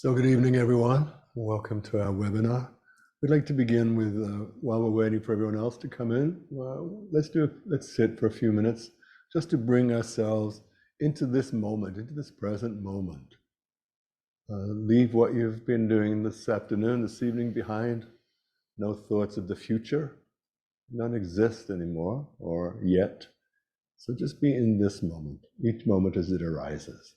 So good evening, everyone. Welcome to our webinar. We'd like to begin with, while we're waiting for everyone else to come in, let's sit for a few minutes just to bring ourselves into this moment, into this present moment. Leave what you've been doing this afternoon, this evening behind. No thoughts of the future. None exist anymore or yet. So just be in this moment, each moment as it arises.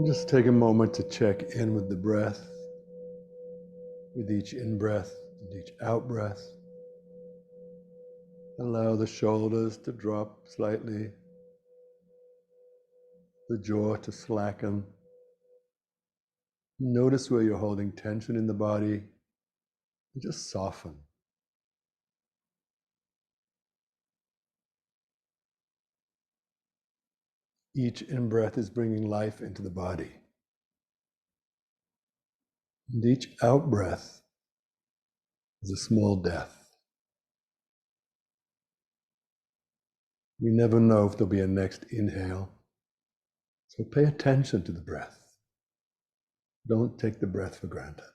Just take a moment to check in with the breath, with each in-breath and each out-breath. Allow the shoulders to drop slightly, the jaw to slacken. Notice where you're holding tension in the body, and just soften. Each in-breath is bringing life into the body. And each out-breath is a small death. We never know if there'll be a next inhale. So pay attention to the breath. Don't take the breath for granted.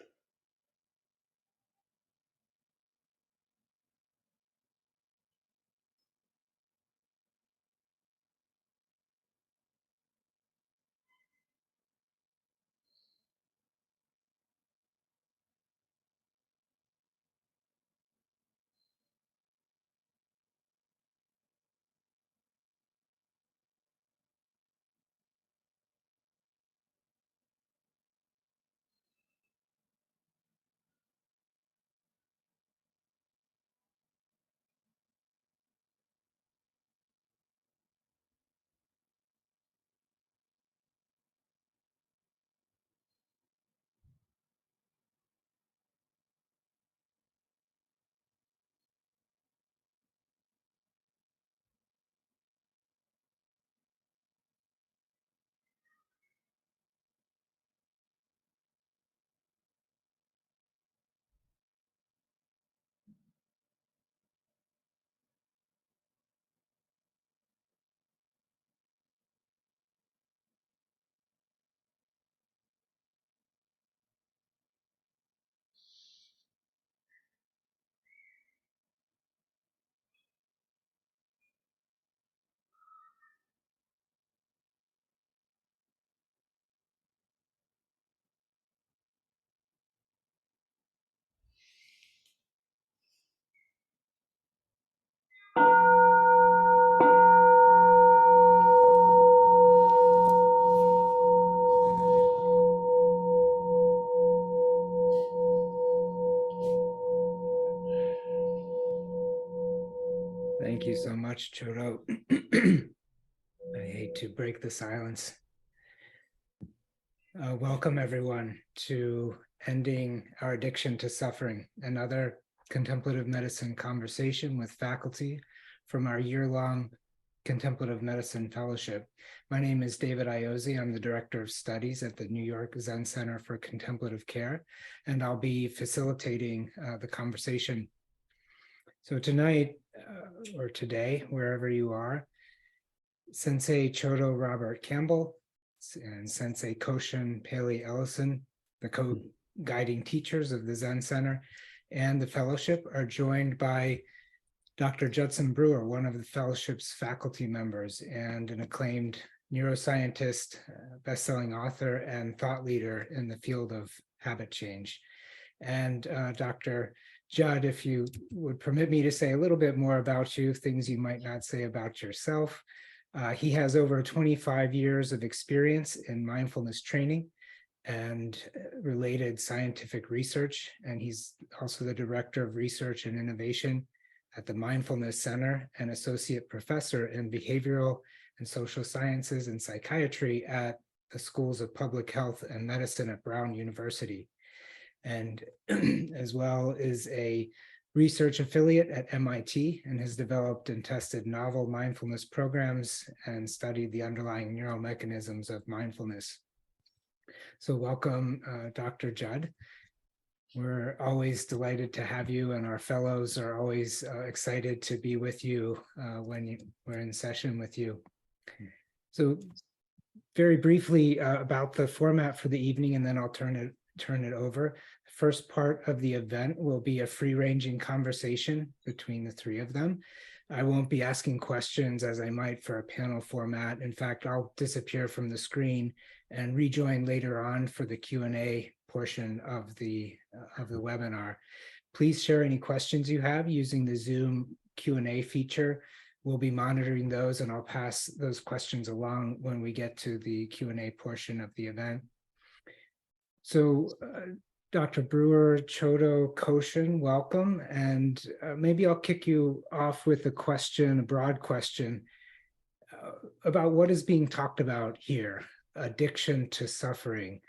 Thank you so much, Chodo. I hate to break the silence. Welcome, everyone, to Ending Our Addiction to Suffering, another contemplative medicine conversation with faculty from our year-long Contemplative Medicine Fellowship. My name is David Iozzi. I'm the Director of Studies at the New York Zen Center for Contemplative Care, and I'll be facilitating the conversation. So tonight, or today, wherever you are, Sensei Chodo Robert Campbell and Sensei Koshin Paley Ellison, the co-guiding teachers of the Zen Center and the fellowship, are joined by Dr. Judson Brewer, one of the fellowship's faculty members and an acclaimed neuroscientist, best-selling author, and thought leader in the field of habit change. And Dr. Judd, if you would permit me to say a little bit more about you, things you might not say about yourself. He has over 25 years of experience in mindfulness training and related scientific research, and he's also the Director of Research and Innovation at the Mindfulness Center and Associate Professor in Behavioral and Social Sciences and Psychiatry at the Schools of Public Health and Medicine at Brown University. And as well is a research affiliate at MIT and has developed and tested novel mindfulness programs and studied the underlying neural mechanisms of mindfulness. So welcome, Dr. Judd. We're always delighted to have you, and our fellows are always excited to be with you when we're in session with you. So very briefly about the format for the evening, and then I'll turn it over. The first part of the event will be a free-ranging conversation between the three of them. I won't be asking questions as I might for a panel format. In fact, I'll disappear from the screen and rejoin later on for the Q&A portion of the webinar. Please share any questions you have using the Zoom Q&A feature. We'll be monitoring those, and I'll pass those questions along when we get to the Q&A portion of the event. So Dr. Brewer, Chodo, Koshin, welcome. And maybe I'll kick you off with a question, a broad question about what is being talked about here, addiction to suffering.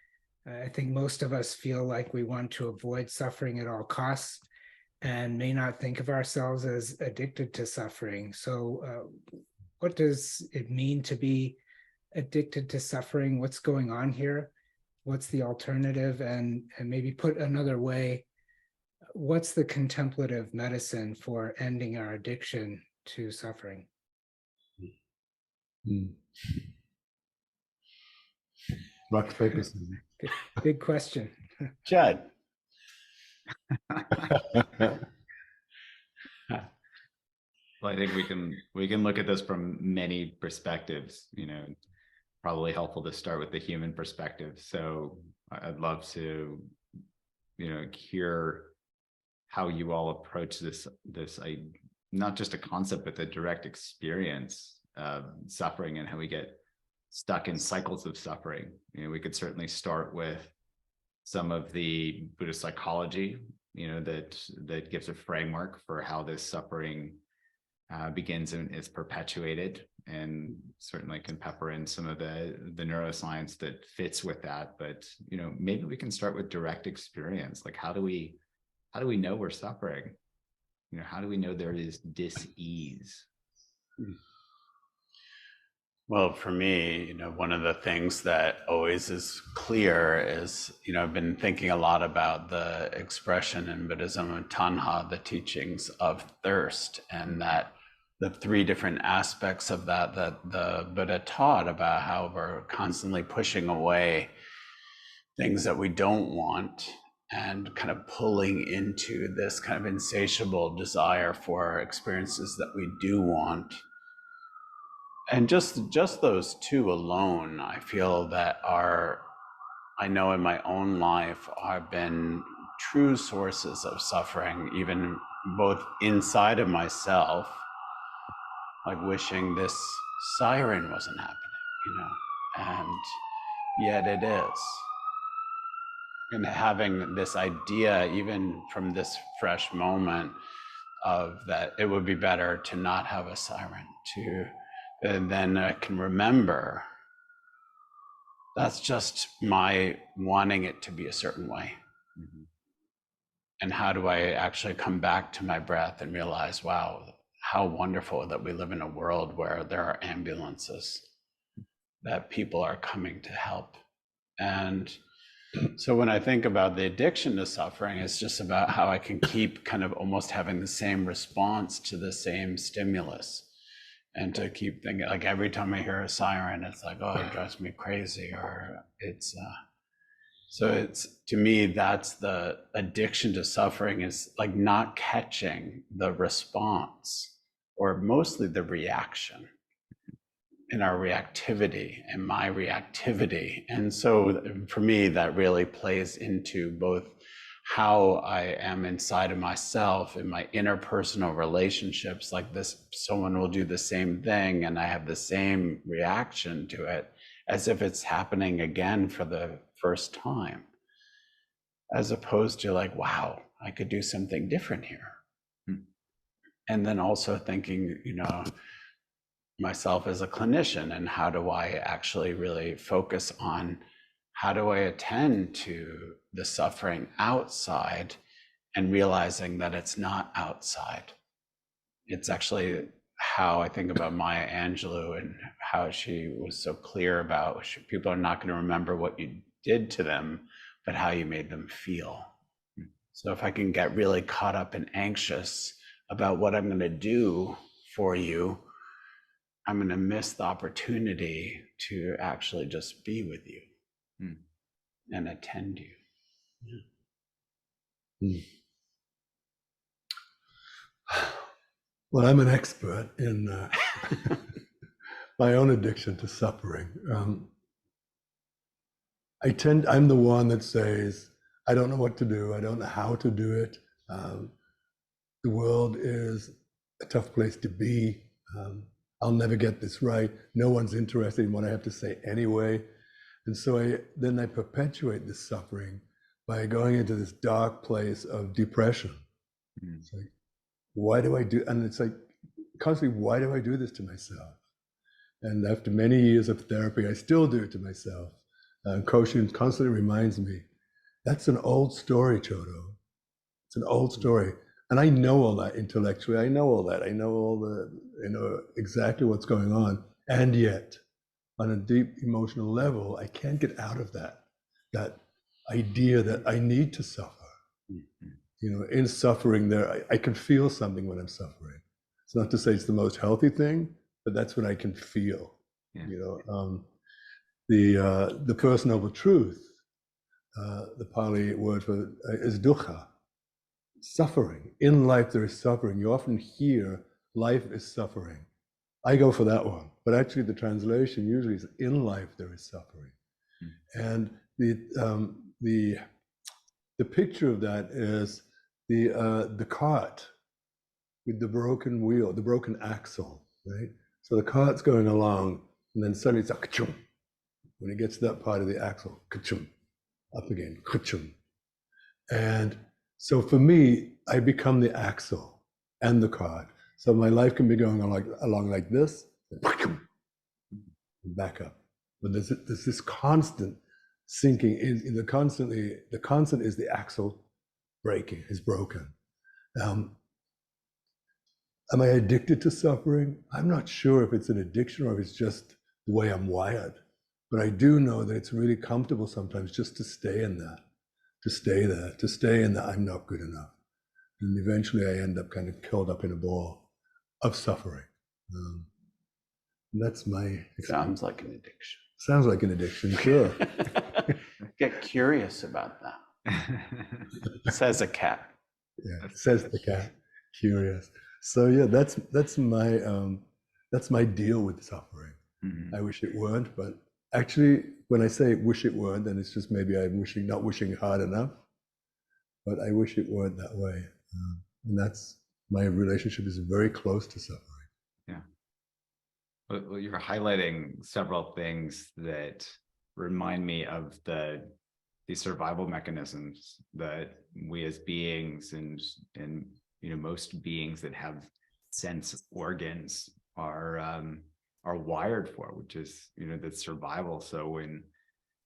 I think most of us feel like we want to avoid suffering at all costs and may not think of ourselves as addicted to suffering. So what does it mean to be addicted to suffering? What's going on here? What's the alternative? And maybe put another way, what's the contemplative medicine for ending our addiction to suffering? Rock, paper, scissors. Big question. Judd. Well, I think we can look at this from many perspectives. You know, probably helpful to start with the human perspective. So I'd love to, you know, hear how you all approach this not just a concept, but the direct experience of suffering and how we get stuck in cycles of suffering. You know, we could certainly start with some of the Buddhist psychology, you know, that gives a framework for how this suffering begins and is perpetuated, and certainly can pepper in some of the neuroscience that fits with that. But, you know, maybe we can start with direct experience. Like, how do we know we're suffering? You know, how do we know there is dis-ease? Well, for me, you know, one of the things that always is clear is, you know, I've been thinking a lot about the expression in Buddhism of tanha, the teachings of thirst, and that the three different aspects of that the Buddha taught about how we're constantly pushing away things that we don't want and kind of pulling into this kind of insatiable desire for experiences that we do want. And just those two alone, I feel that I know in my own life, have been true sources of suffering, even both inside of myself, like wishing this siren wasn't happening, you know, and yet it is. And having this idea, even from this fresh moment, of that it would be better to not have a siren, and then I can remember that's just my wanting it to be a certain way. Mm-hmm. And how do I actually come back to my breath and realize, wow, how wonderful that we live in a world where there are ambulances, that people are coming to help. And so when I think about the addiction to suffering, it's just about how I can keep kind of almost having the same response to the same stimulus. And to keep thinking, like every time I hear a siren, it's like, oh, it drives me crazy, or it's, so it's, to me, that's the addiction to suffering, is like not catching the response, or mostly the reaction, in our reactivity and my reactivity. And so for me, that really plays into both how I am inside of myself in my interpersonal relationships. Like this, someone will do the same thing and I have the same reaction to it as if it's happening again for the first time, as opposed to like, wow, I could do something different here. And then also thinking, you know, myself as a clinician, and how do I actually really focus on how do I attend to the suffering outside and realizing that it's not outside. It's actually how I think about Maya Angelou and how she was so clear about people are not going to remember what you did to them, but how you made them feel. So if I can get really caught up and anxious about what I'm going to do for you, I'm going to miss the opportunity to actually just be with you and attend you. Yeah. Well, I'm an expert in my own addiction to suffering. I'm the one that says, I don't know what to do. I don't know how to do it. The world is a tough place to be. I'll never get this right. No one's interested in what I have to say anyway. And so then I perpetuate this suffering by going into this dark place of depression. It's like, why do I do? And it's like, constantly, why do I do this to myself? And after many years of therapy, I still do it to myself. Koshin constantly reminds me, that's an old story, Chodo. It's an old story. And I know all that intellectually. I know all that. I know exactly what's going on. And yet, on a deep emotional level, I can't get out of that idea that I need to suffer. In suffering there, I can feel something when I'm suffering. It's not to say it's the most healthy thing, but that's what I can feel. The First Noble Truth, the Pali word for is dukkha, suffering. In life there is suffering. You often hear life is suffering. I go for that one, but actually the translation usually is in life there is suffering. And the picture of that is the cart with the broken wheel, the broken axle, right? So the cart's going along, and then suddenly it's a ka-chum. When it gets to that part of the axle, ka-chum, up again, ka-chum. And so for me, I become the axle and the cart. So my life can be going along like this, and back up. But there's this constant sinking in the constant is the axle breaking, is broken. Am I addicted to suffering? I'm not sure if it's an addiction or if it's just the way I'm wired. But I do know that it's really comfortable sometimes just to stay in that, to stay there, to stay in that I'm not good enough. And eventually I end up kind of curled up in a ball of suffering. And that's my Sounds like an addiction. Sounds like an addiction, sure. Get curious about that. Says a cat. Yeah, says the cat. Curious. So yeah, that's my deal with suffering. I wish it weren't, but actually, when I say wish it weren't, then it's just maybe I'm not wishing hard enough. But I wish it weren't that way, and that's my relationship is very close to suffering. Yeah. Well, you're highlighting several things that remind me of the survival mechanisms that we as beings and most beings that have sense organs are wired for, which is the survival. So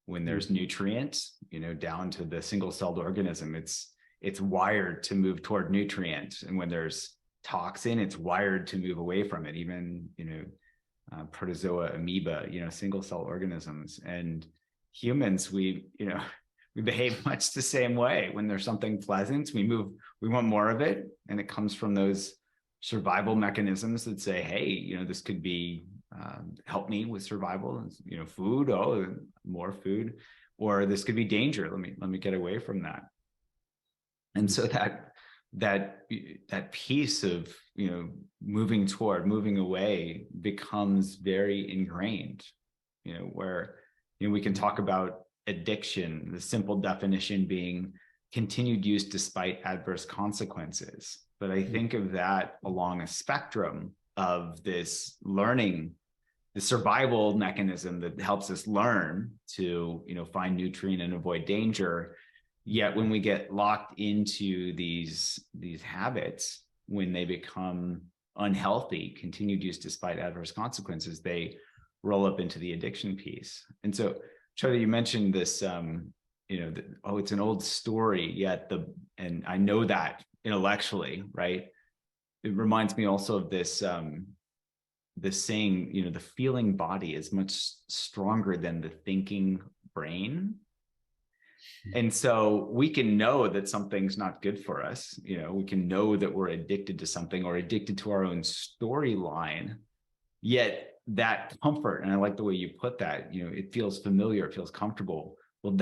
when there's nutrients, down to the single-celled organism, it's wired to move toward nutrient, and when there's toxin, it's wired to move away from it. Even protozoa, amoeba, single-cell organisms, and humans, we behave much the same way. When there's something pleasant, we want more of it, and it comes from those survival mechanisms that say, hey, this could be help me with survival, food, more food, or this could be danger. Let me get away from that. And so that piece of moving away becomes very ingrained, where we can talk about addiction, the simple definition being continued use despite adverse consequences. But I think of that along a spectrum of this learning, the survival mechanism that helps us learn to find nutrient and avoid danger. Yet when we get locked into these habits, when they become unhealthy, continued use despite adverse consequences, they roll up into the addiction piece. And so, Choda, you mentioned this oh, it's an old story, yet and I know that intellectually, right? It reminds me also of this saying, the feeling body is much stronger than the thinking brain. And so we can know that something's not good for us. We can know that we're addicted to something or addicted to our own storyline. Yet that comfort, and I like the way you put that, it feels familiar, it feels comfortable. Well,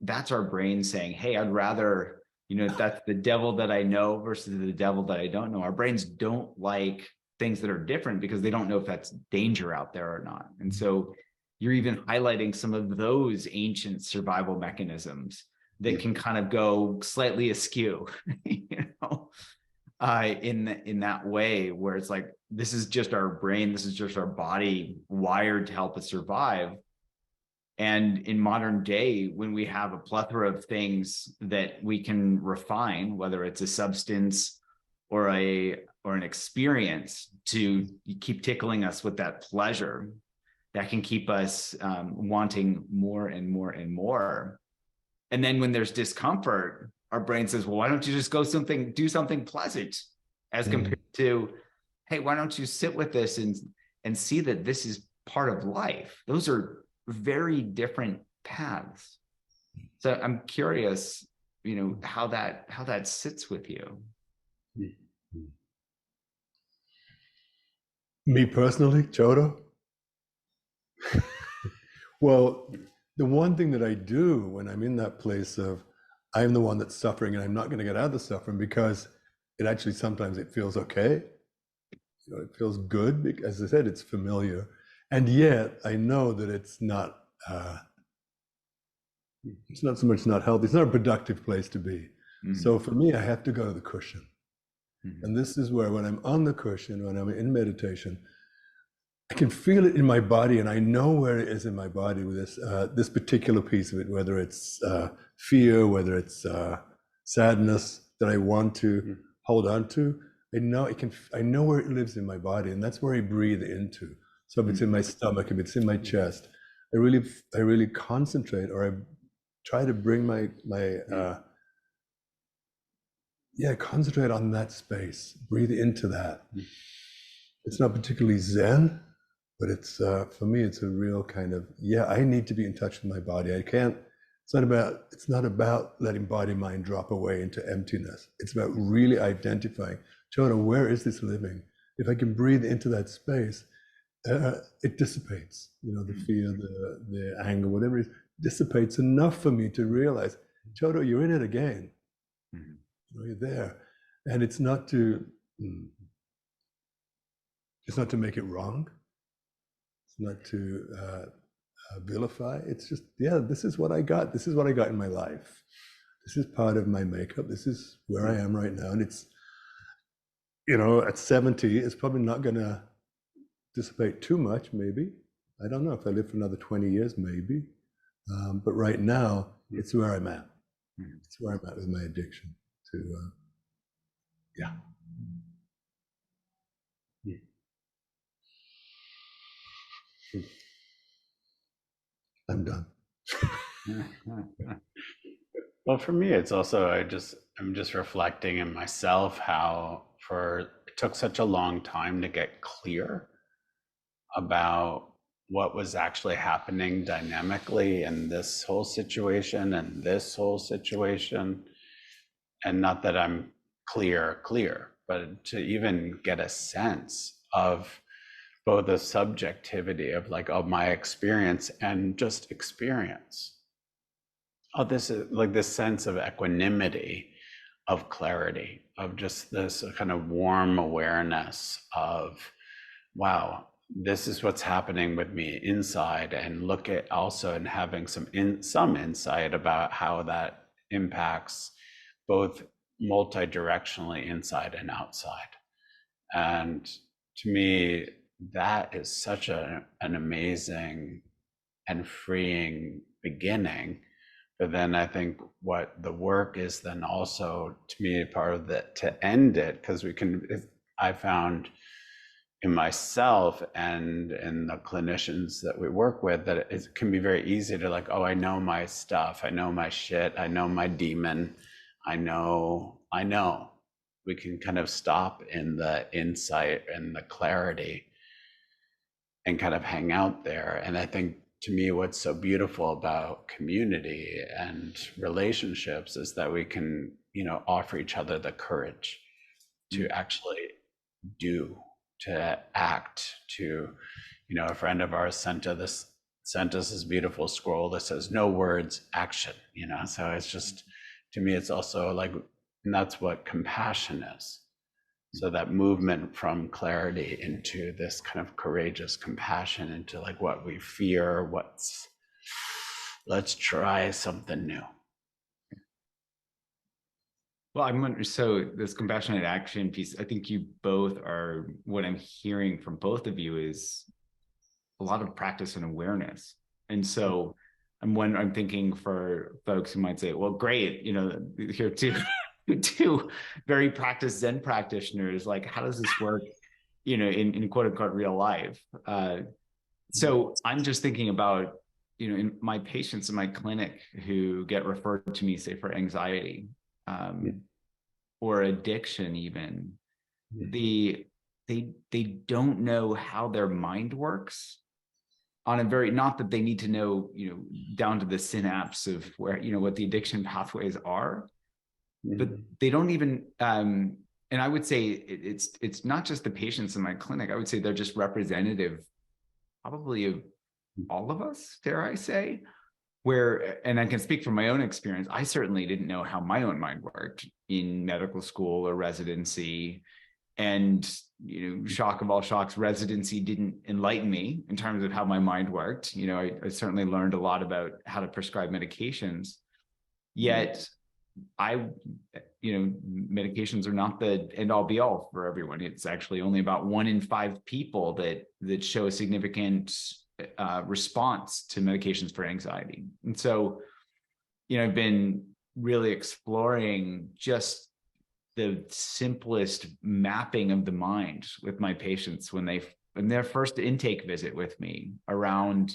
that's our brain saying, hey, I'd rather, that's the devil that I know versus the devil that I don't know. Our brains don't like things that are different because they don't know if that's danger out there or not. And so you're even highlighting some of those ancient survival mechanisms that can kind of go slightly askew, in that way, where it's like, this is just our brain, this is just our body wired to help us survive. And in modern day, when we have a plethora of things that we can refine, whether it's a substance or an experience to keep tickling us with that pleasure, that can keep us wanting more and more and more. And then when there's discomfort, our brain says, well, why don't you just do something pleasant, as compared to, hey, why don't you sit with this and see that this is part of life? Those are very different paths. So I'm curious, how that sits with you. Me personally, Chodo? Well, the one thing that I do when I'm in that place of I'm the one that's suffering and I'm not going to get out of the suffering, because it actually sometimes it feels okay. It feels good because, as I said, it's familiar. And yet I know that it's not so much not healthy. It's not a productive place to be. Mm-hmm. So for me, I have to go to the cushion. Mm-hmm. And this is where, when I'm on the cushion, when I'm in meditation, I can feel it in my body, and I know where it is in my body with this particular piece of it, whether it's fear, whether it's sadness that I want to hold on to. I know where it lives in my body, and that's where I breathe into. So if it's in my stomach, if it's in my chest, I really concentrate, or I try to bring concentrate on that space, breathe into that. It's not particularly Zen, but it's for me, it's a real kind of, I need to be in touch with my body. It's not about letting body mind drop away into emptiness. It's about really identifying, Chodo, where is this living? If I can breathe into that space, it dissipates, the fear, the anger, whatever it is, dissipates enough for me to realize, Chodo, you're in it again. You're there. And it's not to make it wrong. It's not to vilify. It's just, this is what I got. This is what I got in my life. This is part of my makeup. This is where I am right now. And it's, at 70, it's probably not going to dissipate too much, maybe. I don't know. If I live for another 20 years, maybe. But right now, it's where I'm at. It's where I'm at with my addiction to, I'm done. Well, for me, it's also, I'm just reflecting in myself how it took such a long time to get clear about what was actually happening dynamically in this whole situation and this whole situation. And not that I'm clear, but to even get a sense of both the subjectivity of my experience and just experience. This is like this sense of equanimity, of clarity, of just this kind of warm awareness of, wow, this is what's happening with me inside, and look at also and having some insight about how that impacts both multi-directionally inside and outside. And to me, that is such an amazing and freeing beginning. But then I think what the work is then also, to me, part of that to end it, because I found in myself and in the clinicians that we work with, that it can be very easy to like, oh, I know my stuff, I know my shit, I know my demon, I know. We can kind of stop in the insight and the clarity and kind of hang out there. And I think, to me, what's so beautiful about community and relationships is that we can, offer each other the courage to actually do, to act, to, a friend of ours sent us this beautiful scroll that says, no words, action, so it's just, to me, it's also like, and that's what compassion is. So that movement from clarity into this kind of courageous compassion, into like what we fear, let's try something new. Well, I'm wondering, so this compassionate action piece, I think you both are, what I'm hearing from both of you is a lot of practice and awareness. And so I'm thinking for folks who might say, well, great, here two very practiced Zen practitioners, like, how does this work, in quote unquote real life? So I'm just thinking about, in my patients in my clinic who get referred to me, say, for anxiety, or addiction, even, they don't know how their mind works on a very, not that they need to know, down to the synapse of where, what the addiction pathways are, but they don't even, and I would say it's not just the patients in my clinic. I would say they're just representative, probably, of all of us, dare I say, and I can speak from my own experience, I certainly didn't know how my own mind worked in medical school or residency. And, shock of all shocks, residency didn't enlighten me in terms of how my mind worked. I certainly learned a lot about how to prescribe medications, yet medications are not the end all be all for everyone. It's actually only about 1 in 5 people that show a significant response to medications for anxiety. And so, I've been really exploring just the simplest mapping of the mind with my patients when their first intake visit with me around,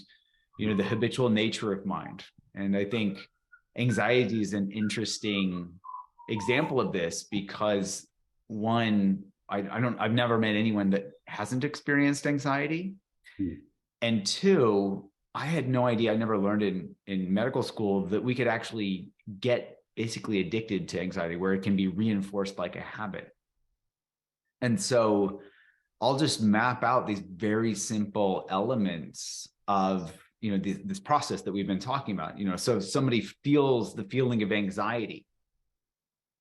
the habitual nature of mind. And I think anxiety is an interesting example of this because, one, I've never met anyone that hasn't experienced anxiety. And two, I had no idea, I never learned in medical school that we could actually get basically addicted to anxiety, where it can be reinforced like a habit. And so I'll just map out these very simple elements of, this process that we've been talking about. So if somebody feels the feeling of anxiety,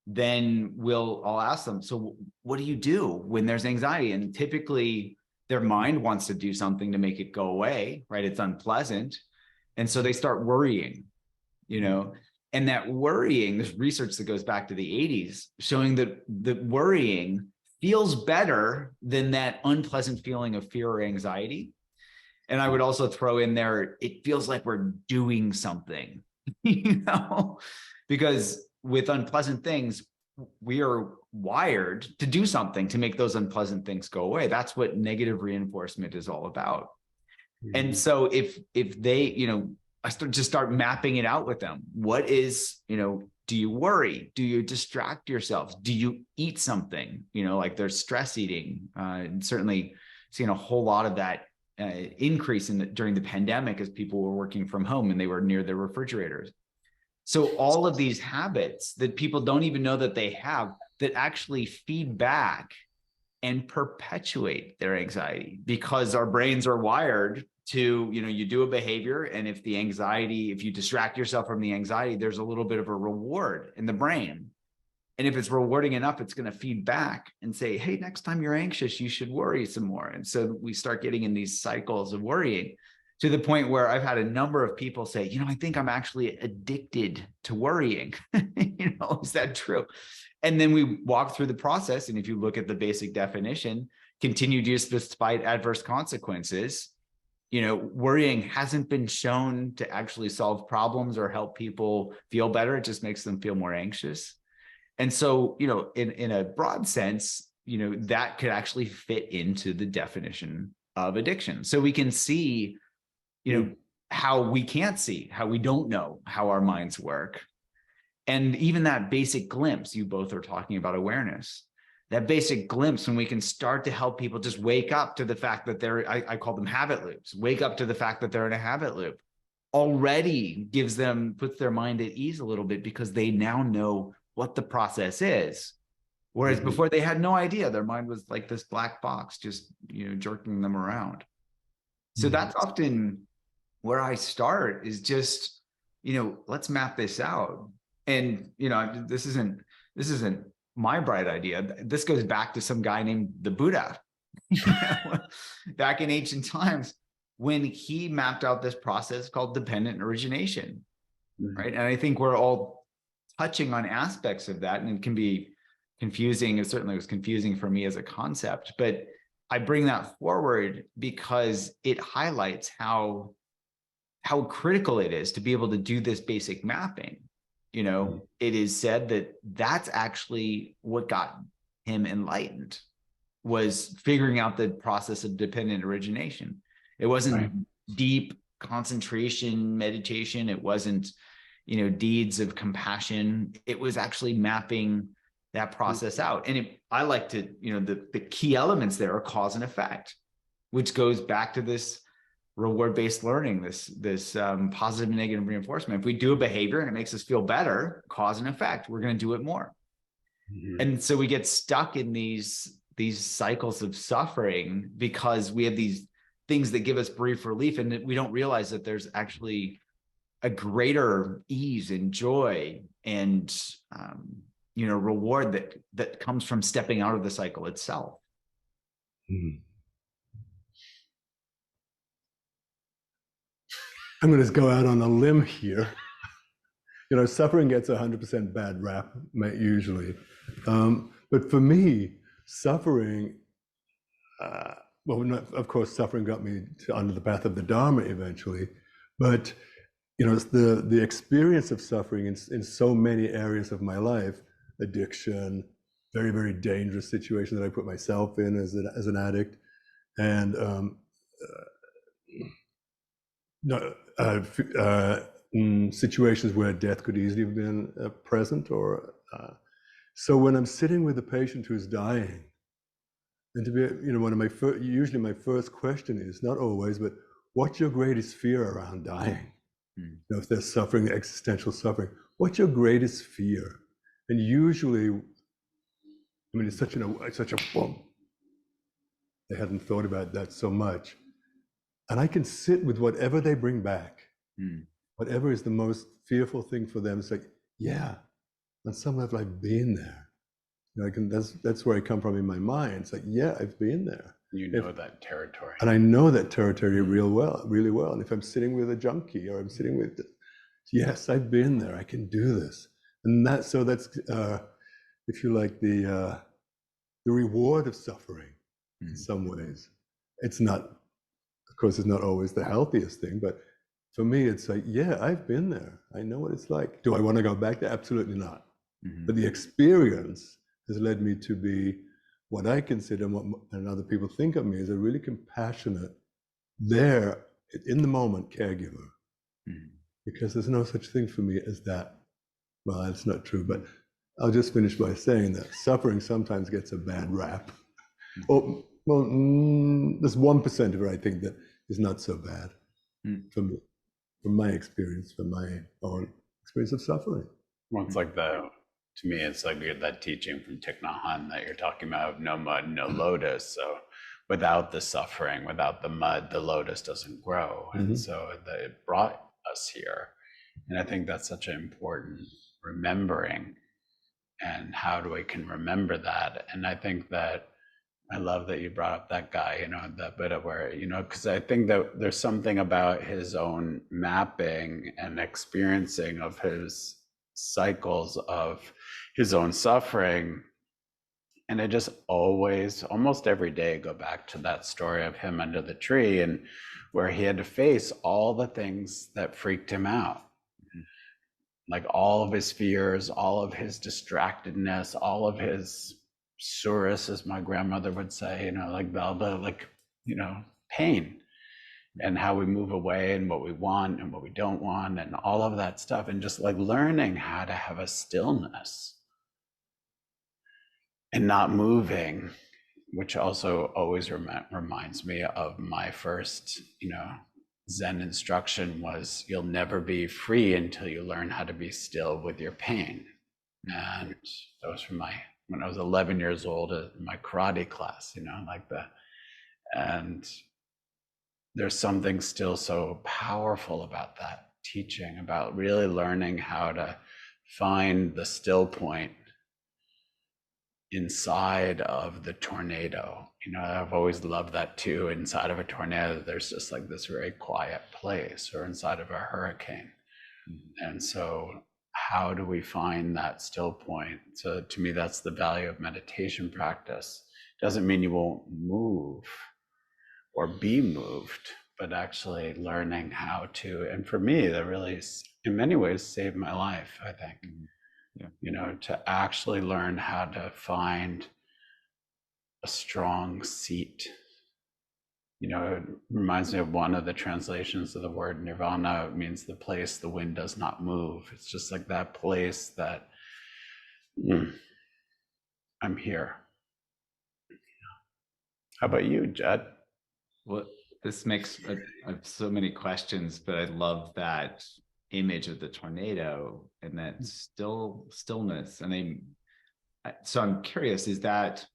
then I'll ask them, so what do you do when there's anxiety? And typically their mind wants to do something to make it go away, right? It's unpleasant. And so they start worrying, and that worrying, there's research that goes back to the 80s showing that the worrying feels better than that unpleasant feeling of fear or anxiety. And I would also throw in there, it feels like we're doing something, because with unpleasant things, we are wired to do something to make those unpleasant things go away. That's what negative reinforcement is all about. And so if they, I start mapping it out with them. What is, do you worry? Do you distract yourself? Do you eat something? Like there's stress eating. And certainly seeing a whole lot of that increase during the pandemic as people were working from home and they were near their refrigerators. So all of these habits that people don't even know that they have, that actually feed back and perpetuate their anxiety, because our brains are wired to, you do a behavior, and if you distract yourself from the anxiety, there's a little bit of a reward in the brain. And if it's rewarding enough, it's going to feed back and say, hey, next time you're anxious, you should worry some more. And so we start getting in these cycles of worrying, to the point where I've had a number of people say, I think I'm actually addicted to worrying. Is that true? And then we walk through the process. And if you look at the basic definition, continued use despite adverse consequences, worrying hasn't been shown to actually solve problems or help people feel better. It just makes them feel more anxious. And so, in a broad sense, that could actually fit into the definition of addiction. So we can see, how we can't see, how we don't know how our minds work. And even that basic glimpse, you both are talking about awareness, that basic glimpse when we can start to help people just wake up to the fact that I call them habit loops, wake up to the fact that they're in a habit loop, already puts their mind at ease a little bit, because they now know what the process is. Whereas before they had no idea, their mind was like this black box, just, jerking them around. So that's often where I start, is just, let's map this out. And, this isn't my bright idea. This goes back to some guy named the Buddha, back in ancient times, when he mapped out this process called dependent origination, right? And I think we're all touching on aspects of that, and it can be confusing. It certainly was confusing for me as a concept, but I bring that forward because it highlights how critical it is to be able to do this basic mapping. It is said that that's actually what got him enlightened, was figuring out the process of dependent origination. It wasn't deep concentration meditation. It wasn't, deeds of compassion. It was actually mapping that process out. And I like to, the key elements there are cause and effect, which goes back to this reward-based learning, this positive and negative reinforcement. If we do a behavior and it makes us feel better, cause and effect, we're going to do it more. And so we get stuck in these cycles of suffering because we have these things that give us brief relief, and we don't realize that there's actually a greater ease and joy and reward that comes from stepping out of the cycle itself. I'm going to go out on a limb here. Suffering gets 100% bad rap, usually. But for me, suffering, of course, suffering got me onto the path of the Dharma eventually. But, it's the experience of suffering in so many areas of my life, addiction, very, very dangerous situation that I put myself in as an addict, and situations where death could easily have been present, so when I'm sitting with a patient who's dying, and to be, one of my usually my first question is, not always, but what's your greatest fear around dying? If they're suffering, existential suffering, what's your greatest fear? And usually, it's such a boom. They hadn't thought about that so much. And I can sit with whatever they bring back, whatever is the most fearful thing for them. It's like, yeah, on some level, I've been there. That's where I come from in my mind. It's like, yeah, I've been there. That territory. And I know that territory really well. And if I'm sitting with a junkie, or I'm sitting with, yes, I've been there. I can do this. And that's if you like, the reward of suffering in some ways. It's not, of course, it's not always the healthiest thing, but for me, it's like, yeah, I've been there. I know what it's like. Do I want to go back there? Absolutely not. But the experience has led me to be what I consider, and other people think of me, as a really compassionate, there, in the moment caregiver. Because there's no such thing for me as that. Well, that's not true, but I'll just finish by saying that suffering sometimes gets a bad rap. There's 1% of it, I think, that is not so bad for me, from my experience, from my own experience of suffering. Well, it's like to me, it's like that teaching from Thich Nhat Hanh that you're talking about, of no mud, no lotus. So without the suffering, without the mud, the lotus doesn't grow. And so it brought us here. And I think that's such an important remembering. And how do we can remember that? And I think that I love that you brought up that guy, that bit of where, because I think that there's something about his own mapping and experiencing of his cycles of his own suffering. And I just always, almost every day, go back to that story of him under the tree, and where he had to face all the things that freaked him out. Like all of his fears, all of his distractedness, all of his surus, as my grandmother would say, like Balba, like, pain, and how we move away and what we want and what we don't want and all of that stuff. And just like learning how to have a stillness and not moving, which also always reminds me of my first, Zen instruction was, you'll never be free until you learn how to be still with your pain. And that was from when I was 11 years old in my karate class, and there's something still so powerful about that teaching, about really learning how to find the still point inside of the tornado. I've always loved that too. Inside of a tornado, there's just like this very quiet place, or inside of a hurricane. And so how do we find that still point? So to me, that's the value of meditation practice. Doesn't mean you won't move or be moved, but actually learning how to, and for me, that really, in many ways, saved my life, I think. Yeah. To actually learn how to find a strong seat. It reminds me of one of the translations of the word nirvana. It means the place the wind does not move. It's just like that place that I'm here. How about you, Judd? Well, this makes I have so many questions, but I love that image of the tornado and that stillness. And so I'm curious, is that,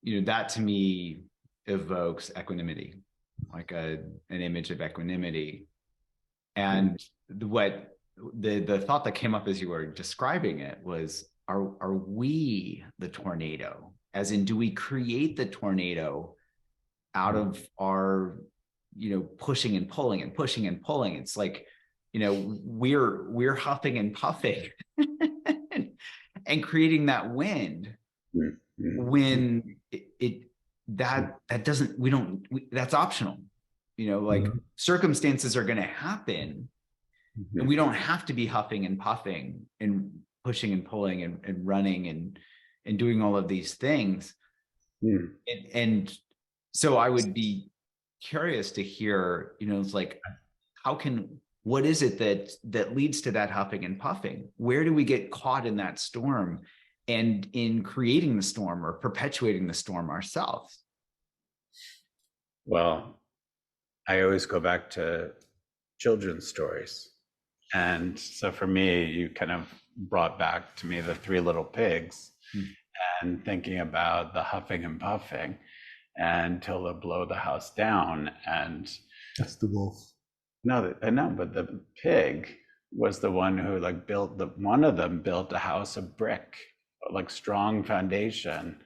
that to me evokes equanimity, like an image of equanimity. And the thought that came up as you were describing it was, are we the tornado? As in, do we create the tornado out of our, pushing and pulling and pushing and pulling? It's like, we're huffing and puffing and creating that wind when that's optional. Circumstances are going to happen, and we don't have to be huffing and puffing and pushing and pulling and running and doing all of these things. And so I would be curious to hear, it's like, what is it that leads to that huffing and puffing? Where do we get caught in that storm and in creating the storm or perpetuating the storm ourselves? Well, I always go back to children's stories. And so for me, you kind of brought back to me the Three Little Pigs and thinking about the huffing and puffing until they blow the house down. And that's the wolf. No, I know, but the pig was the one who one of them built a house of brick, like strong foundation.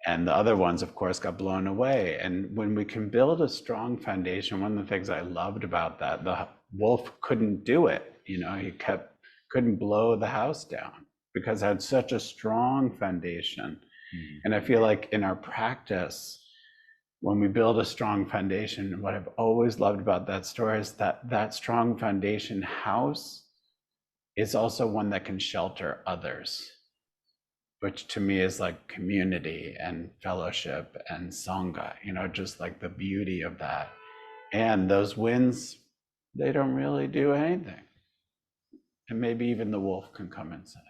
And the other ones, of course, got blown away. And when we can build a strong foundation, one of the things I loved about that, the wolf couldn't do it. He couldn't blow the house down because it had such a strong foundation. And I feel like in our practice, when we build a strong foundation, what I've always loved about that story is that strong foundation house is also one that can shelter others, which to me is like community and fellowship and sangha, just like the beauty of that. And those winds, they don't really do anything. And maybe even the wolf can come inside.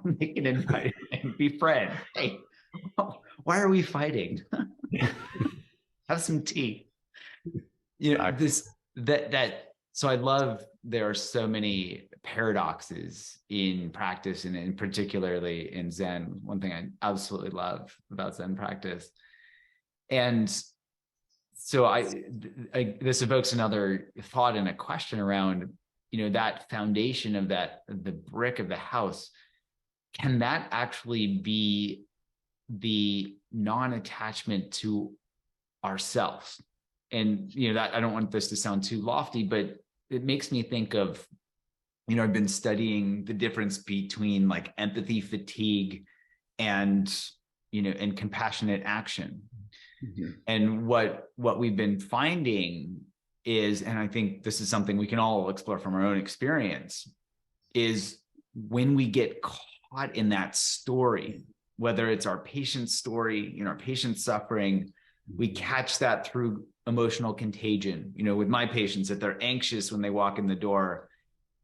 Make an invite and be friends. Hey, why are we fighting? Have some tea. So I love, there are so many paradoxes in practice, and particularly in Zen. One thing I absolutely love about Zen practice. And so this evokes another thought and a question around, that foundation of the brick of the house. Can that actually be the non-attachment to ourselves? And that, I don't want this to sound too lofty, but it makes me think of, I've been studying the difference between like empathy fatigue and compassionate action. And what we've been finding is, and I think this is something we can all explore from our own experience, is when we get caught in that story, whether it's our patient's story, our patient's suffering, we catch that through emotional contagion. With my patients, if they're anxious when they walk in the door,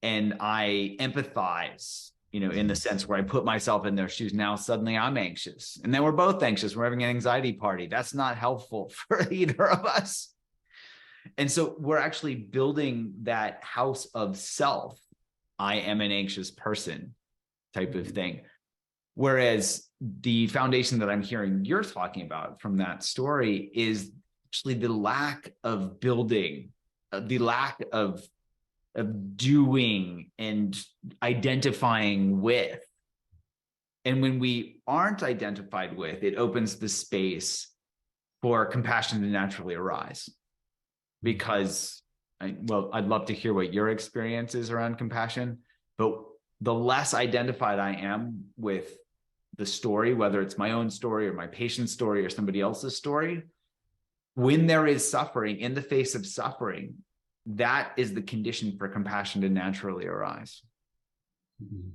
and I empathize, in the sense where I put myself in their shoes, now suddenly I'm anxious. And then we're both anxious. We're having an anxiety party. That's not helpful for either of us. And so we're actually building that house of self. I am an anxious person type of thing. Whereas the foundation that I'm hearing you're talking about from that story is actually the lack of building, the lack of doing and identifying with. And when we aren't identified with, it opens the space for compassion to naturally arise. Because, I'd love to hear what your experience is around compassion, but the less identified I am with the story, whether it's my own story or my patient's story or somebody else's story, when there is suffering, in the face of suffering, that is the condition for compassion to naturally arise.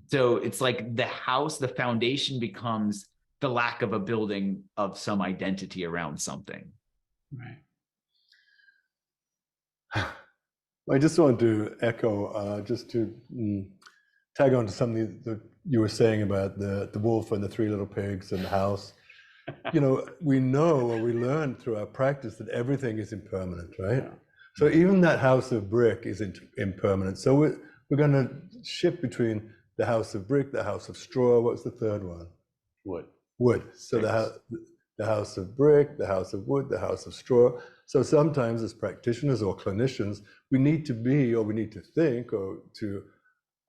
So it's like the house, the foundation becomes the lack of a building of some identity around something. Right. I just want to echo, just to tag on to something that you were saying about the wolf and the three little pigs and the house. We know, or we learn through our practice, that everything is impermanent, right? Yeah. So even that house of brick is impermanent. So we're going to shift between the house of brick, the house of straw. What's the third one? Wood. So the house of brick, the house of wood, the house of straw. So sometimes as practitioners or clinicians, we need to be, or we need to think, or to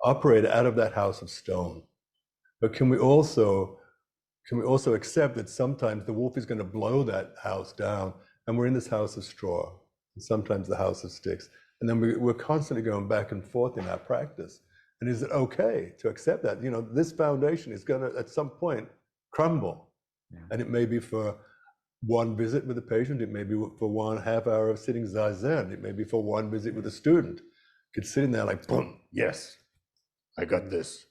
operate out of that house of stone. But can we also accept that sometimes the wolf is going to blow that house down, and we're in this house of straw, and sometimes the house of sticks, and then we're constantly going back and forth in our practice. And is it okay to accept that this foundation is going to at some point crumble? Yeah. And it may be for one visit with a patient, it may be for 1.5 hour of sitting zazen, it may be for one visit with a student. Could sit in there like, boom, yes, I got this.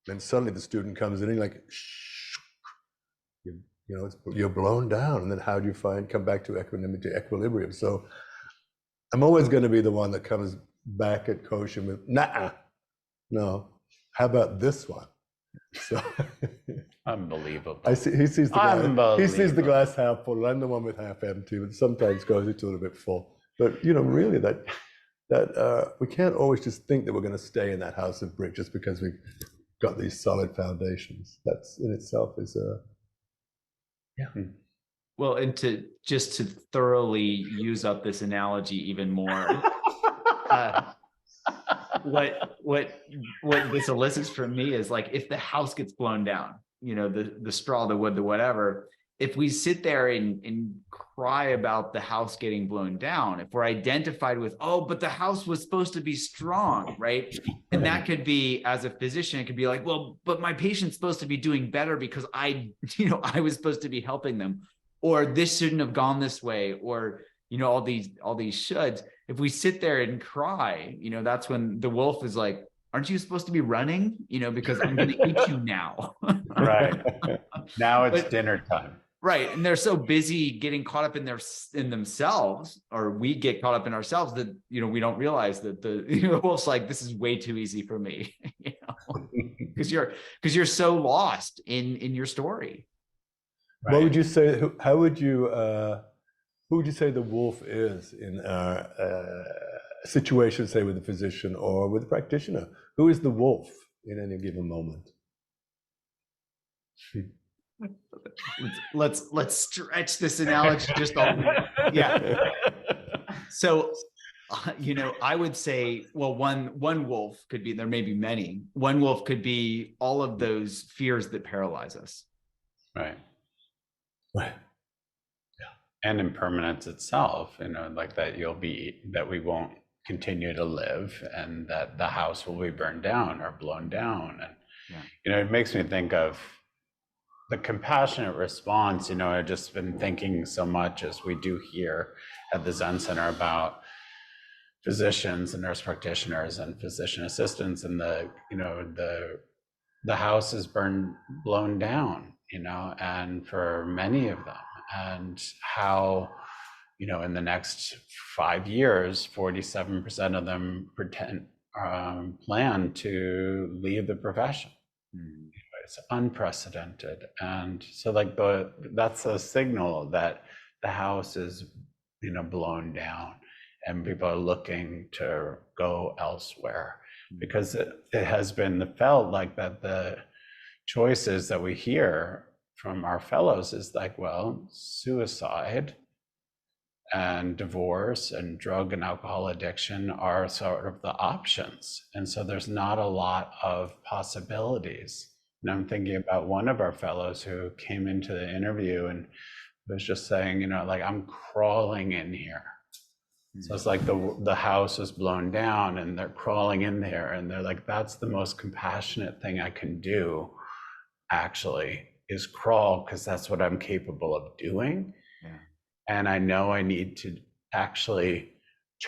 Then suddenly the student comes in and like, shh, you're blown down. And then how do you come back to equilibrium? So I'm always going to be the one that comes back at Koshin with, no, how about this one? So unbelievable. He sees the glass half full. I'm the one with half empty, but sometimes goes it's a little bit full. But really that we can't always just think that we're going to stay in that house of brick just because we've got these solid foundations. That's in itself is Well, and to thoroughly use up this analogy even more, what this elicits from me is like, if the house gets blown down, the straw, the wood, the whatever, if we sit there and cry about the house getting blown down, if we're identified with, oh, but the house was supposed to be strong, right? And that could be, as a physician, it could be like, well, but my patient's supposed to be doing better because I was supposed to be helping them, or this shouldn't have gone this way, or all these shoulds. If we sit there and cry, that's when the wolf is like, aren't you supposed to be running? Because I'm going to eat you now. Right. Now it's dinner time. Right. And they're so busy getting caught up in themselves, or we get caught up in ourselves, that, we don't realize that the wolf's like, this is way too easy for me, because you're so lost in your story. Right. What would you say? Who would you say the wolf is in our situation, say with a physician or with a practitioner? Who is the wolf in any given moment? Let's stretch this analogy just a little. Yeah. So, I would say, well, one wolf could be, there may be many. One wolf could be all of those fears that paralyze us. Right. And impermanence itself, like that we won't continue to live, and that the house will be burned down or blown down. And, it makes me think of the compassionate response. I've just been thinking so much, as we do here at the Zen Center, about physicians and nurse practitioners and physician assistants, and the house is blown down. and for many of them, and how, in the next 5 years, 47% of them plan to leave the profession. It's unprecedented. And so like that's a signal that the house is, blown down and people are looking to go elsewhere, because it has been felt like that the choices that we hear from our fellows is like, well, suicide and divorce and drug and alcohol addiction are sort of the options. And so there's not a lot of possibilities. And I'm thinking about one of our fellows who came into the interview and was just saying, like, I'm crawling in here. So it's like the house is blown down and they're crawling in there, and they're like, that's the most compassionate thing I can do, actually, is crawl, because that's what I'm capable of doing. Yeah. And I know I need to actually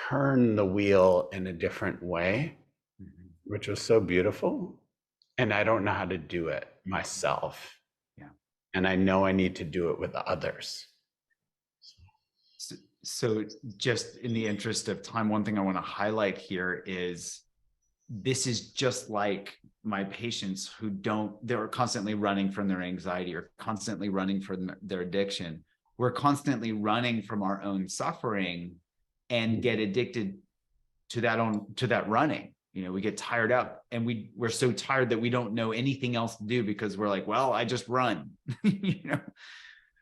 turn the wheel in a different way, which was so beautiful. And I don't know how to do it myself. Yeah. And I know I need to do it with others. So just in the interest of time, one thing I want to highlight here is this is just like my patients who they're constantly running from their anxiety or constantly running from their addiction. We're constantly running from our own suffering and get addicted to that running. We get tired out, and we're so tired that we don't know anything else to do, because we're like, well, I just run.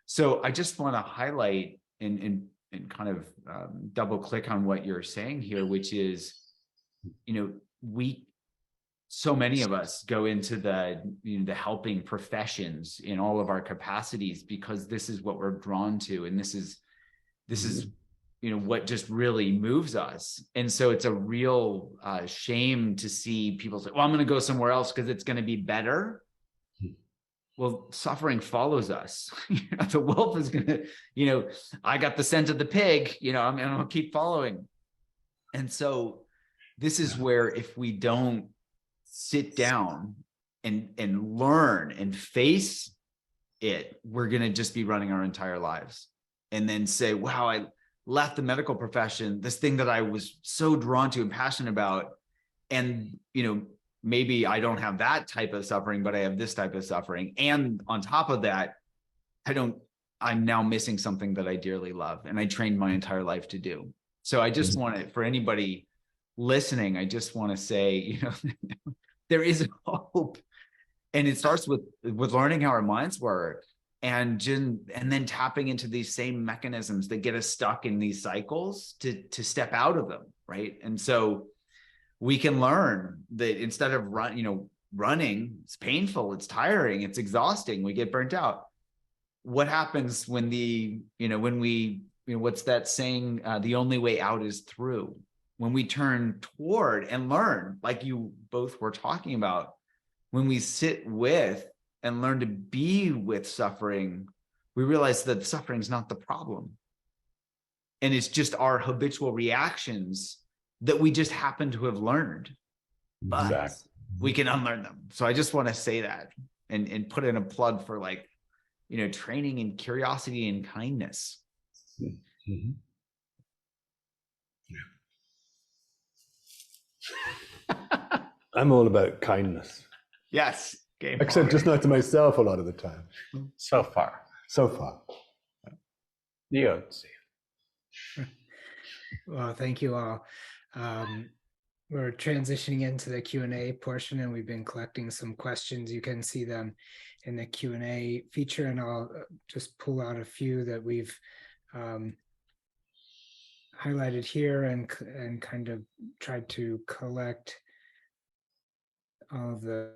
So I just want to highlight and kind of double click on what you're saying here, which is, so many of us go into the helping professions in all of our capacities because this is what we're drawn to, and this is what just really moves us. And so it's a real shame to see people say, well, I'm going to go somewhere else because it's going to be better. Well, suffering follows us. The wolf is going to, I got the scent of the pig, I'm going to keep following. And so this is where, if we don't sit down and learn and face it, we're going to just be running our entire lives and then say, wow, I left the medical profession, this thing that I was so drawn to and passionate about. And, maybe I don't have that type of suffering, but I have this type of suffering. And on top of that, I'm now missing something that I dearly love and I trained my entire life to do. So I just want to, for anybody listening, I just want to say, there is hope. And it starts with learning how our minds work and then tapping into these same mechanisms that get us stuck in these cycles to step out of them. Right. And so we can learn that instead of running, it's painful, it's tiring, it's exhausting, we get burnt out. What happens when what's that saying? The only way out is through. When we turn toward and learn, like you both were talking about, when we sit with and learn to be with suffering, we realize that suffering is not the problem. And it's just our habitual reactions that we just happen to have learned, but Exactly. we can unlearn them. So I just want to say that and put in a plug for training in curiosity and kindness. Mm-hmm. I'm all about kindness. Yes. Except just not to myself a lot of the time. So far. So far. Well, thank you all. We're transitioning into the Q&A portion, and we've been collecting some questions. You can see them in the Q&A feature, and I'll just pull out a few that we've highlighted here and kind of tried to collect all of the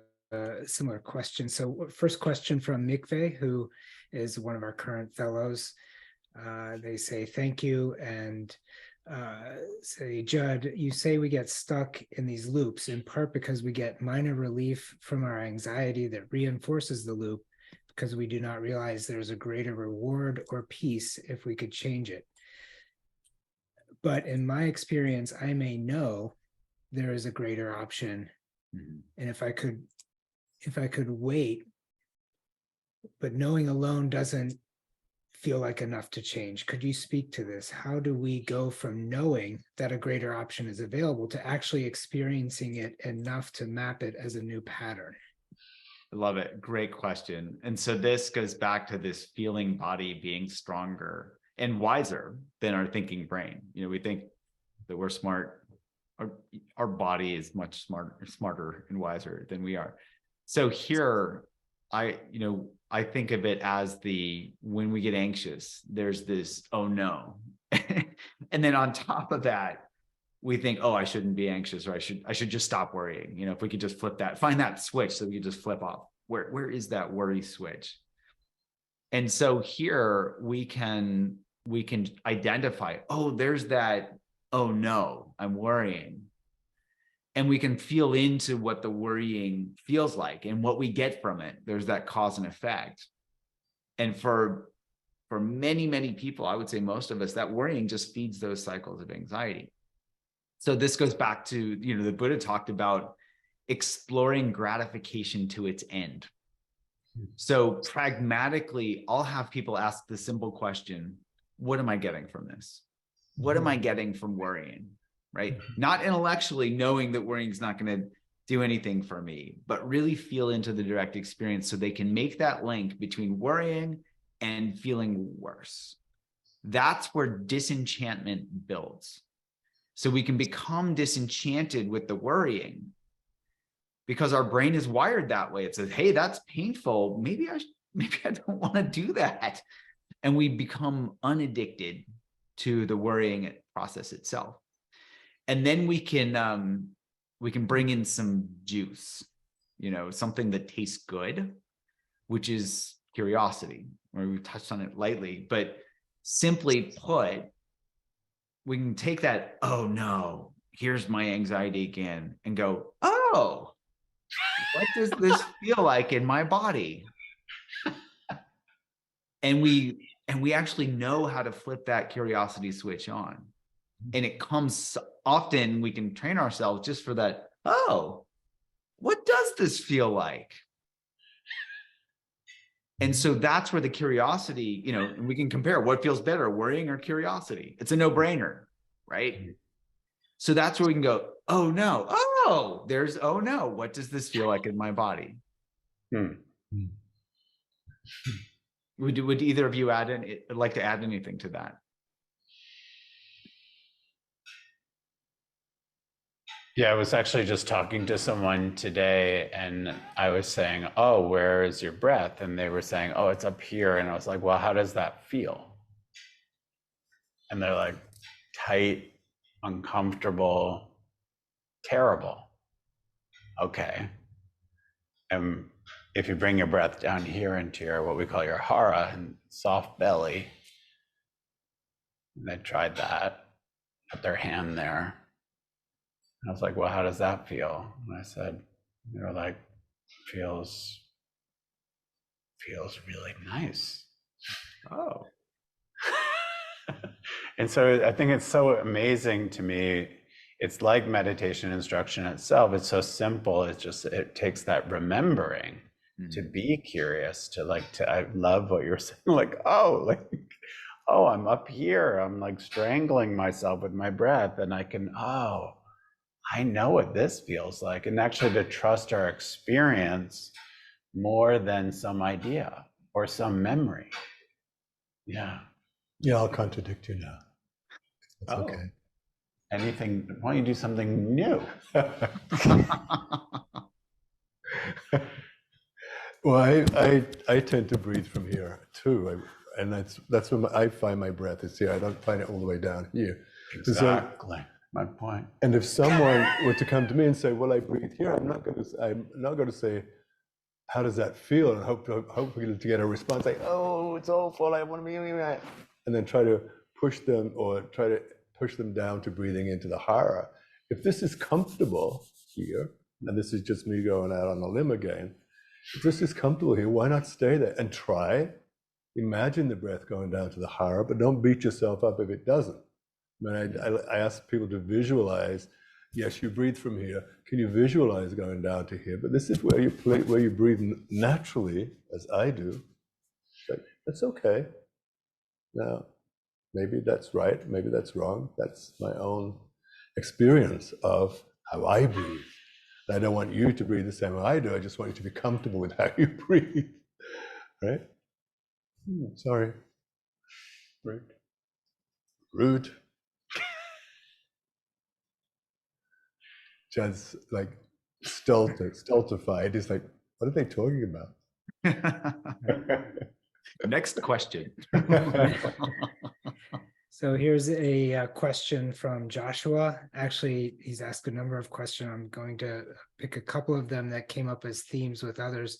similar questions. So first question from Mikve, who is one of our current fellows. They say, thank you, and say, Judd, you say we get stuck in these loops in part because we get minor relief from our anxiety that reinforces the loop because we do not realize there's a greater reward or peace if we could change it. But in my experience, I may know there is a greater option. Mm-hmm. And if I could wait but knowing alone doesn't feel like enough to change. Could you speak to this? How do we go from knowing that a greater option is available to actually experiencing it enough to map it as a new pattern? I love it. Great question. And so this goes back to this feeling body being stronger and wiser than our thinking brain. We think that we're smart. Our body is much smarter and wiser than we are. So here, I think of it as when we get anxious, there's this, oh no. And then on top of that, we think, oh, I shouldn't be anxious, or I should just stop worrying. If we could just find that switch so we could just flip off. Where is that worry switch? And so here we can identify, oh, there's that, oh no, I'm worrying. And we can feel into what the worrying feels like and what we get from it. There's that cause and effect. And for many, many people, I would say most of us, that worrying just feeds those cycles of anxiety. So this goes back to, the Buddha talked about exploring gratification to its end. So pragmatically, I'll have people ask the simple question, what am I getting from this? What am I getting from worrying? Right? Not intellectually knowing that worrying is not going to do anything for me, but really feel into the direct experience so they can make that link between worrying and feeling worse. That's where disenchantment builds. So we can become disenchanted with the worrying because our brain is wired that way. It says, hey, that's painful. Maybe I don't want to do that. And we become unaddicted to the worrying process itself. And then we can bring in some juice, something that tastes good, which is curiosity, or we touched on it lightly, but simply put, we can take that, oh no, here's my anxiety again, and go, oh, what does this feel like in my body? And we actually know how to flip that curiosity switch on. And it comes often, we can train ourselves just for that, oh, what does this feel like? And so that's where the curiosity, and we can compare what feels better, worrying or curiosity. It's a no-brainer, right? So that's where we can go, oh no, oh no, what does this feel like in my body? Would either of you like to add anything to that? Yeah, I was actually just talking to someone today and I was saying, oh, where is your breath? And they were saying, oh, it's up here. And I was like, well, how does that feel? And they're like, tight, uncomfortable, terrible. Okay. And if you bring your breath down here into your, what we call your hara, and soft belly, and they tried that, put their hand there. I was like, well, how does that feel? And I said, like, feels really nice. Oh. And so I think it's so amazing to me. It's like meditation instruction itself. It's so simple. It takes that remembering to be curious, I love what you're saying. Oh, I'm up here. I'm like strangling myself with my breath and I know what this feels like, and actually to trust our experience more than some idea or some memory. Yeah. Yeah, I'll contradict you now. It's Oh. okay. Anything, why don't you do something new? Well, I tend to breathe from here too, and that's when I find my breath is here. I don't find it all the way down here. Exactly. My point. And if someone were to come to me and say, well, I breathe here, I'm not going to say, how does that feel? And hopefully to get a response like, oh, it's awful, I want to be, and then try to push them down to breathing into the hara. If this is comfortable here, and this is just me going out on a limb again, if this is comfortable here, why not stay there and try? Imagine the breath going down to the hara, but don't beat yourself up if it doesn't. I ask people to visualize, yes, you breathe from here. Can you visualize going down to here? But this is where you where you breathe naturally, as I do. But that's okay. Now, maybe that's right, maybe that's wrong. That's my own experience of how I breathe. And I don't want you to breathe the same way I do. I just want you to be comfortable with how you breathe, right? Sorry. Right. Rude. Judd's like stultified. He's like, what are they talking about? Next question. So here's a question from Joshua. Actually, he's asked a number of questions. I'm going to pick a couple of them that came up as themes with others.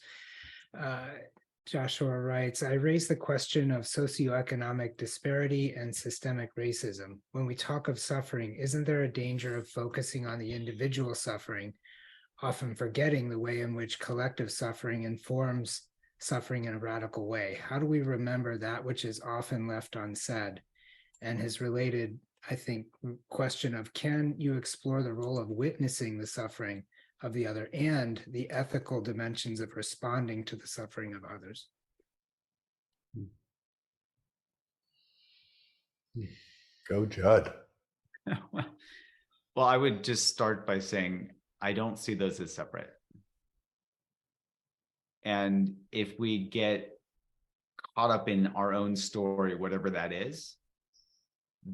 Joshua writes, I raised the question of socioeconomic disparity and systemic racism. When we talk of suffering, isn't there a danger of focusing on the individual suffering, often forgetting the way in which collective suffering informs suffering in a radical way? How do we remember that which is often left unsaid? And his related, I think, question of, can you explore the role of witnessing the suffering of the other and the ethical dimensions of responding to the suffering of others? Go, Judd. Well, I would just start by saying, I don't see those as separate. And if we get caught up in our own story, whatever that is,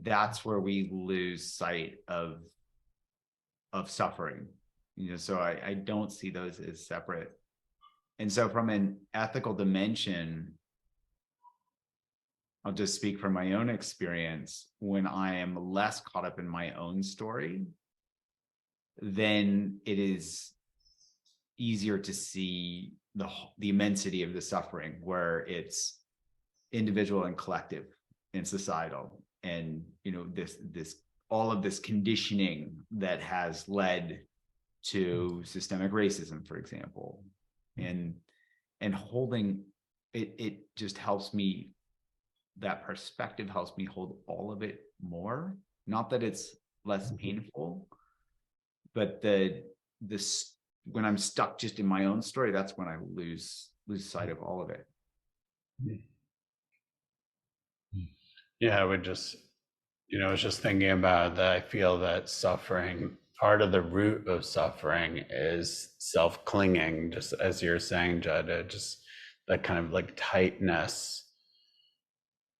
that's where we lose sight of suffering. So I don't see those as separate. And so from an ethical dimension, I'll just speak from my own experience. When I am less caught up in my own story, then it is easier to see the immensity of the suffering, where it's individual and collective and societal. And this all of this conditioning that has led to systemic racism, for example, and holding it just helps me. That perspective helps me hold all of it more. Not that it's less painful, but this when I'm stuck just in my own story, that's when I lose sight of all of it. Yeah, I would just, I was just thinking about that. I feel that suffering, part of the root of suffering is self-clinging, just as you're saying, Judd, just that kind of like tightness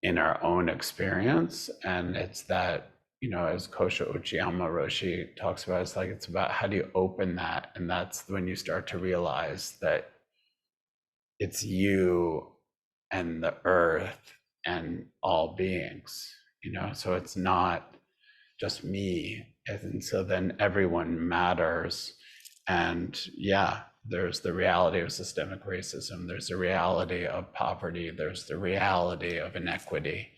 in our own experience. And it's that, as Kosho Uchiyama Roshi talks about, it's about how do you open that? And that's when you start to realize that it's you and the earth and all beings, so it's not just me. And so then everyone matters. And yeah, there's the reality of systemic racism. There's the reality of poverty. There's the reality of inequity.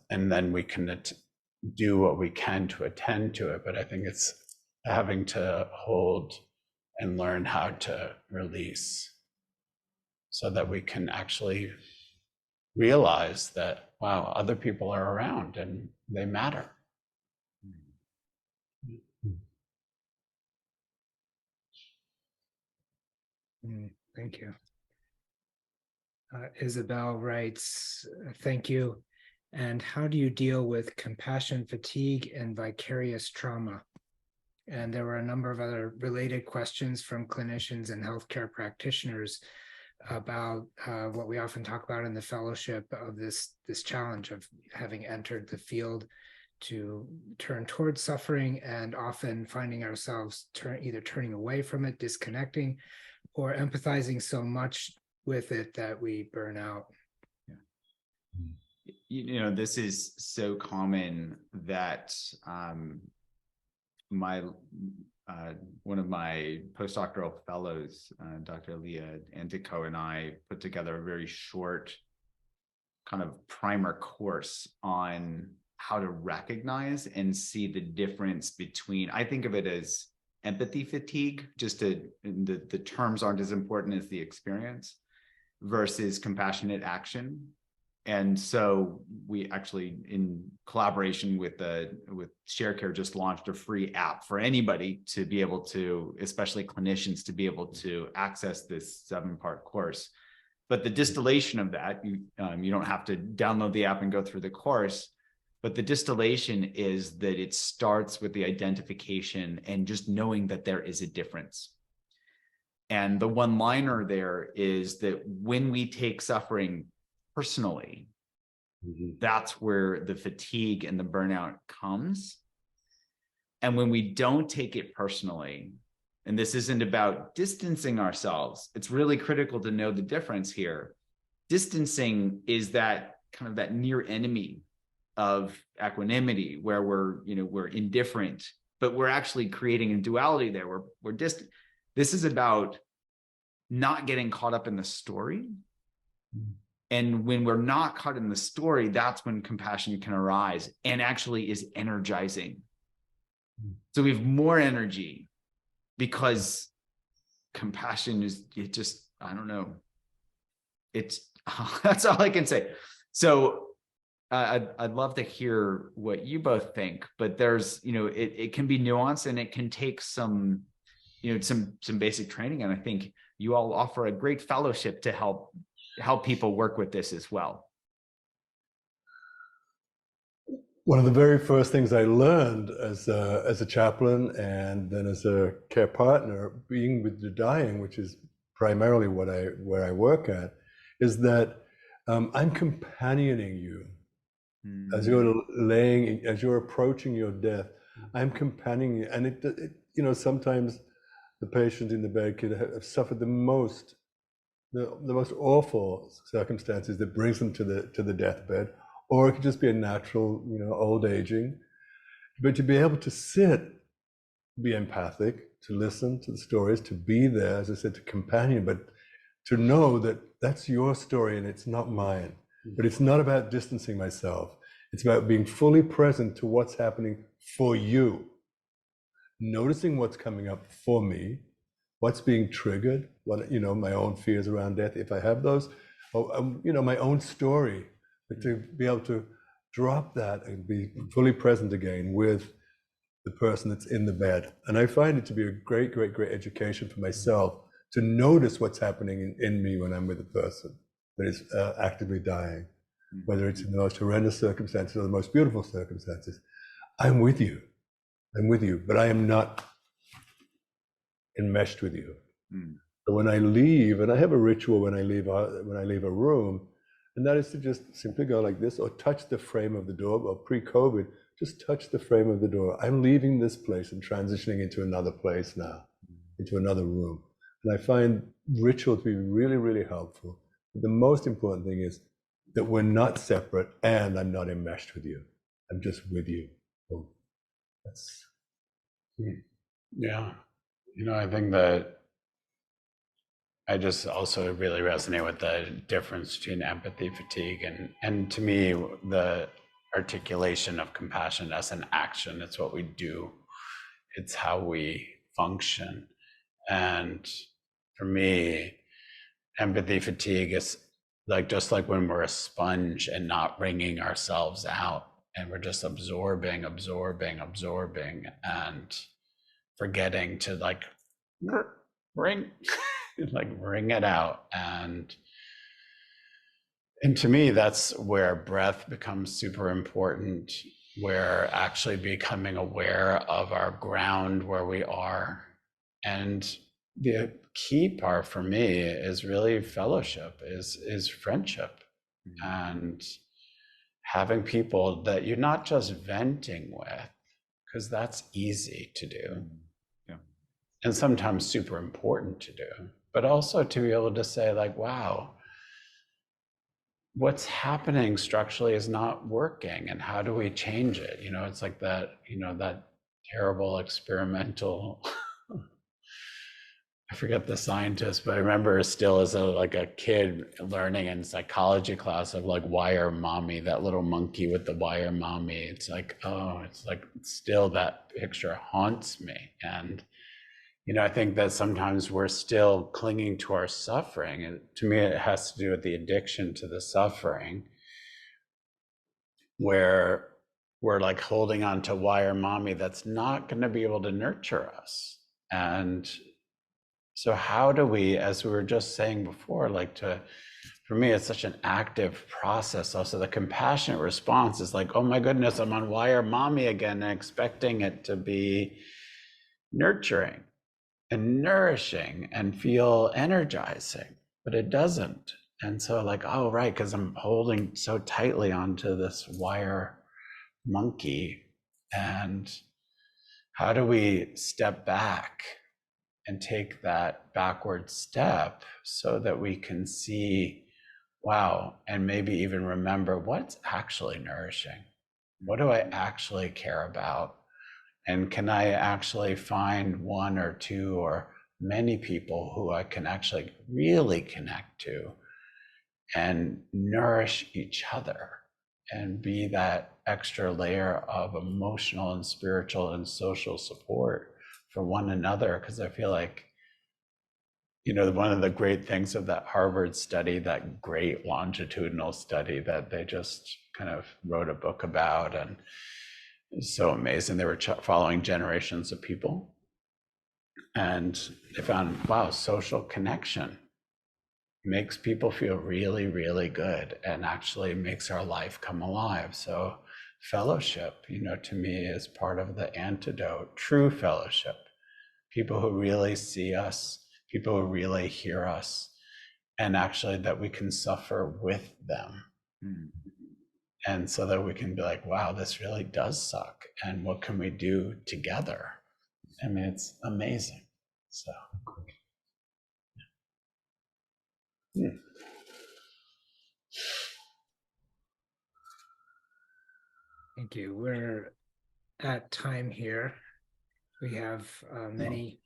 And then we can do what we can to attend to it. But I think it's having to hold and learn how to release so that we can actually realize that, wow, other people are around and they matter. Thank you. Isabel writes, thank you. And how do you deal with compassion fatigue and vicarious trauma? And there were a number of other related questions from clinicians and healthcare practitioners about what we often talk about in the fellowship of this challenge of having entered the field to turn towards suffering and often finding ourselves either turning away from it, disconnecting, or empathizing so much with it that we burn out. Yeah. This is so common that one of my postdoctoral fellows, Dr. Leah Antico, and I put together a very short kind of primer course on how to recognize and see the difference between, I think of it as empathy fatigue, the terms aren't as important as the experience, versus compassionate action. And so we actually, in collaboration with ShareCare, just launched a free app for anybody to be able to, especially clinicians, to be able to access this 7-part course. But the distillation of that, you don't have to download the app and go through the course, but the distillation is that it starts with the identification and just knowing that there is a difference. And the one-liner there is that when we take suffering personally, that's where the fatigue and the burnout comes. And when we don't take it personally, and this isn't about distancing ourselves, it's really critical to know the difference here. Distancing is that kind of that near enemy of equanimity, where we're indifferent, but we're actually creating a duality there. We're distant. This is about not getting caught up in the story. And when we're not caught in the story, that's when compassion can arise and actually is energizing. So we have more energy because compassion is, it just, I don't know. It's, that's all I can say. So I'd love to hear what you both think, but there's, it can be nuanced, and it can take some basic training. And I think you all offer a great fellowship to help people work with this as well. One of the very first things I learned as a chaplain and then as a care partner, being with the dying, which is primarily where I work at, is that I'm companioning you as you're approaching your death. I'm companioning you, and it sometimes the patient in the bed could have suffered the most awful circumstances that brings them to the deathbed, or it could just be a natural, old aging. But to be able to sit, be empathic, to listen to the stories, to be there, as I said, to companion, but to know that that's your story and it's not mine. But it's not about distancing myself. It's about being fully present to what's happening for you, noticing what's coming up for me, what's being triggered, my own fears around death, if I have those, or, my own story, but to be able to drop that and be fully present again with the person that's in the bed. And I find it to be a great, great, great education for myself to notice what's happening in me when I'm with a person that is actively dying, whether it's in the most horrendous circumstances or the most beautiful circumstances. I'm with you, but I am not enmeshed with you. So when I leave, and I have a ritual when I leave a room, and that is to just simply go like this, or touch the frame of the door. Well, pre-COVID, just touch the frame of the door. I'm leaving this place and transitioning into another place now, into another room. And I find ritual to be really, really helpful. But the most important thing is that we're not separate, and I'm not enmeshed with you. I'm just with you. So that's... Yeah. I think that I just also really resonate with the difference between empathy fatigue and to me, the articulation of compassion as an action. It's what we do. It's how we function. And for me, empathy fatigue is just like when we're a sponge and not wringing ourselves out, and we're just absorbing, and forgetting to wring wring it out. And to me, that's where breath becomes super important. We're actually becoming aware of our ground, where we are. And the key part for me is really fellowship, is friendship, and having people that you're not just venting with, because that's easy to do. And sometimes super important to do, but also to be able to say wow, what's happening structurally is not working, and how do we change it? It's like that, that terrible experimental, I forget the scientist, but I remember still as a kid learning in psychology class of wire mommy, that little monkey with the wire mommy. It's still that picture haunts me. And I think that sometimes we're still clinging to our suffering. And to me, it has to do with the addiction to the suffering. where we're like holding on to wire mommy that's not going to be able to nurture us. And so how do we, as we were just saying before, for me, it's such an active process. Also, the compassionate response is like, oh my goodness, I'm on wire mommy again, and expecting it to be nurturing and nourishing and feel energizing, but it doesn't. And so like, oh, right, because I'm holding so tightly onto this wire monkey. And how do we step back and take that backward step so that we can see, wow, and maybe even remember what's actually nourishing? What do I actually care about? And can I actually find one or two or many people who I can actually really connect to and nourish each other and be that extra layer of emotional and spiritual and social support for one another? Because I feel like, one of the great things of that Harvard study, that great longitudinal study that they just kind of wrote a book about, and it's so amazing. They were following generations of people, and they found, wow, social connection makes people feel really, really good and actually makes our life come alive. So fellowship, to me, is part of the antidote. True fellowship, people who really see us, people who really hear us, and actually that we can suffer with them. And so that we can be like, wow, this really does suck. And what can we do together? I mean, it's amazing. So. Thank you. We're at time here. We have many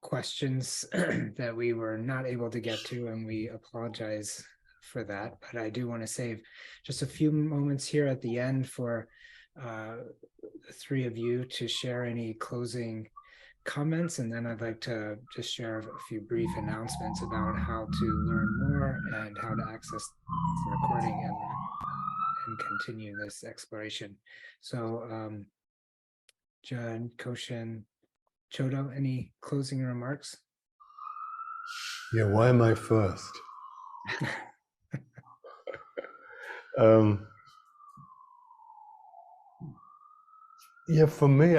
questions that we were not able to get to, and we apologize for that. But I do want to save just a few moments here at the end for the three of you to share any closing comments, and then I'd like to just share a few brief announcements about how to learn more and how to access the recording and continue this exploration. So John, Koshin, Chodo, any closing remarks? Yeah, why am I first? Yeah, for me,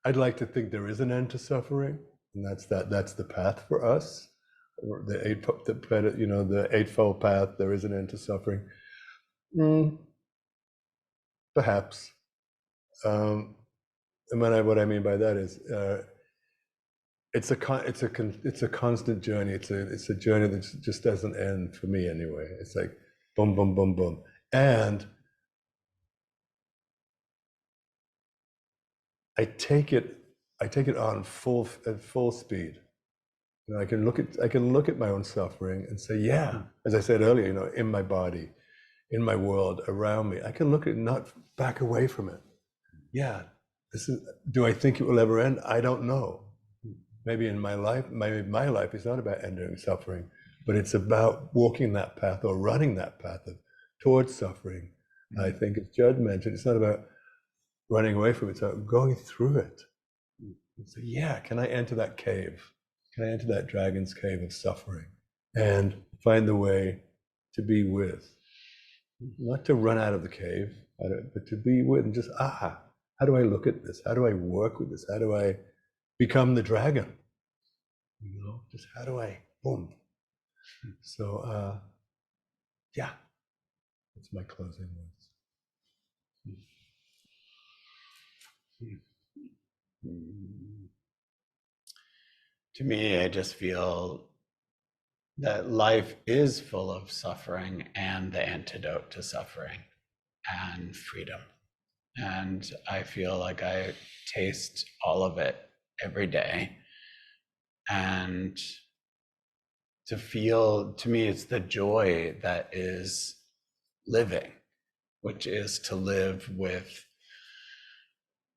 I'd like to think there is an end to suffering, and that's the path for us. The eightfold path. There is an end to suffering. Perhaps. And what I mean by that is, it's a constant journey. It's a journey that just doesn't end for me anyway. It's like boom, boom, boom, boom, and I take it on at full speed. I can look at my own suffering and say, yeah, as I said earlier, in my body, in my world, around me, I can look at it, not back away from it. Yeah, do I think it will ever end? I don't know. Maybe in my life, my life is not about ending suffering, but it's about walking that path or running that path towards suffering. I think, as Judd mentioned, it's not about running away from it, it's about going through it. So yeah, can I enter that cave? Can I enter that dragon's cave of suffering and find the way to be with? Not to run out of the cave, but to be with and just, how do I look at this? How do I work with this? How do I become the dragon? Just how do I, boom. So, yeah, that's my closing words. To me, I just feel that life is full of suffering and the antidote to suffering and freedom. And I feel like I taste all of it every day. And to me, it's the joy that is living, which is to live with